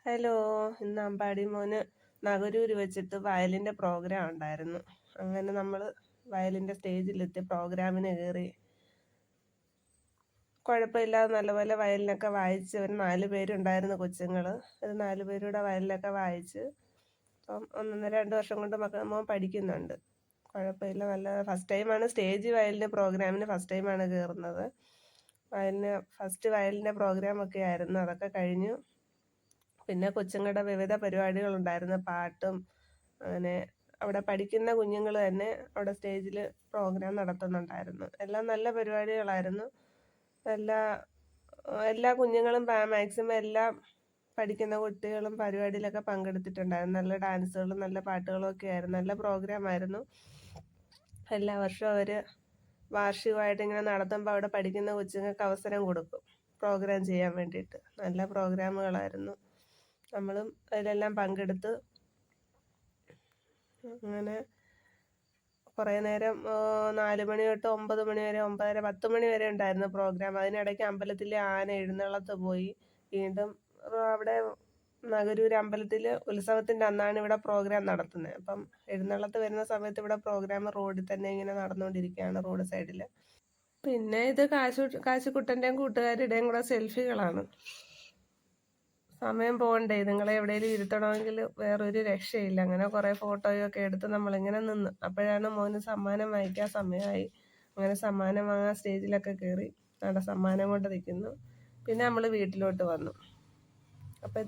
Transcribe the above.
Hello, ഇന്ന് അമ്പാടി മോന് നഗരൂര് വെച്ചിട്ട് വയലിൻ്റെ പ്രോഗ്രാം ഉണ്ടായിരുന്നു. അങ്ങനെ നമ്മൾ വയലിൻ്റെ സ്റ്റേജിലെത്തി പ്രോഗ്രാമിന് കയറി. കുഴപ്പമില്ലാതെ നല്ലപോലെ വയലിനൊക്കെ വായിച്ച് ഒരു 4 പേരുണ്ടായിരുന്നു കൊച്ചുങ്ങൾ. ഒരു 4 പേരുടെ വയലിനൊക്കെ വായിച്ച്. അപ്പം 1-2 വർഷം കൊണ്ട് മോൻ പഠിക്കുന്നുണ്ട്. കുഴപ്പമില്ല, നല്ല ഫസ്റ്റ് ടൈമാണ് സ്റ്റേജ് വയലിൻ്റെ പ്രോഗ്രാമിന് ഫസ്റ്റ് ടൈമാണ് കയറുന്നത്. ഫസ്റ്റ് വയലിൻ്റെ പ്രോഗ്രാമൊക്കെ ആയിരുന്നു. അതൊക്കെ കഴിഞ്ഞു. പിന്നെ കൊച്ചുങ്ങളുടെ വിവിധ പരിപാടികളുണ്ടായിരുന്നു, പാട്ടും. അങ്ങനെ അവിടെ പഠിക്കുന്ന കുഞ്ഞുങ്ങൾ തന്നെ അവിടെ സ്റ്റേജിൽ പ്രോഗ്രാം നടത്തുന്നുണ്ടായിരുന്നു. എല്ലാം നല്ല പരിപാടികളായിരുന്നു. എല്ലാ കുഞ്ഞുങ്ങളും മാക്സിമം എല്ലാം പഠിക്കുന്ന കുട്ടികളും പരിപാടിയിലൊക്കെ പങ്കെടുത്തിട്ടുണ്ടായിരുന്നു. നല്ല ഡാൻസുകളും നല്ല പാട്ടുകളും ഒക്കെ ആയിരുന്നു. നല്ല പ്രോഗ്രാമായിരുന്നു. എല്ലാ വർഷവും അവർ വാർഷികമായിട്ട് ഇങ്ങനെ നടത്തുമ്പോൾ അവിടെ പഠിക്കുന്ന കൊച്ചുങ്ങൾക്ക് അവസരം കൊടുക്കും പ്രോഗ്രാം ചെയ്യാൻ വേണ്ടിയിട്ട്. നല്ല പ്രോഗ്രാമുകളായിരുന്നു. നമ്മളും അതിലെല്ലാം പങ്കെടുത്ത്. അങ്ങനെ കുറേ നേരം 4 മണി തൊട്ട് 9 മണി വരെ, 9:30, 10 മണി വരെ ഉണ്ടായിരുന്നു പ്രോഗ്രാം. അതിനിടയ്ക്ക് അമ്പലത്തിലെ ആന എഴുന്നള്ളത്ത് പോയി. വീണ്ടും അവിടെ നഗരൂർ അമ്പലത്തിൽ ഉത്സവത്തിൻ്റെ അന്നാണ് ഇവിടെ പ്രോഗ്രാം നടത്തുന്നത്. അപ്പം എഴുന്നള്ളത്ത് വരുന്ന സമയത്ത് ഇവിടെ പ്രോഗ്രാം റോഡിൽ തന്നെ ഇങ്ങനെ നടന്നുകൊണ്ടിരിക്കുകയാണ്, റോഡ് സൈഡിൽ. പിന്നെ ഇത് കാശിക്കുട്ടൻ്റെയും കൂട്ടുകാരുടെയും കൂടെ സെൽഫികളാണ്. സമയം പോകണ്ടേ, നിങ്ങളെ എവിടെയെങ്കിലും ഇരുത്തണമെങ്കിൽ വേറൊരു രക്ഷയില്ല. അങ്ങനെ കുറേ ഫോട്ടോയൊക്കെ എടുത്ത് നമ്മളിങ്ങനെ നിന്ന്. അപ്പോഴാണ് മോന് സമ്മാനം വാങ്ങിക്കാൻ സമയമായി. അങ്ങനെ സമ്മാനം വാങ്ങാൻ സ്റ്റേജിലൊക്കെ കയറി. അവിടെ സമ്മാനം കൊണ്ട് നിൽക്കുന്നു. പിന്നെ നമ്മൾ വീട്ടിലോട്ട് വന്നു. അപ്പോൾ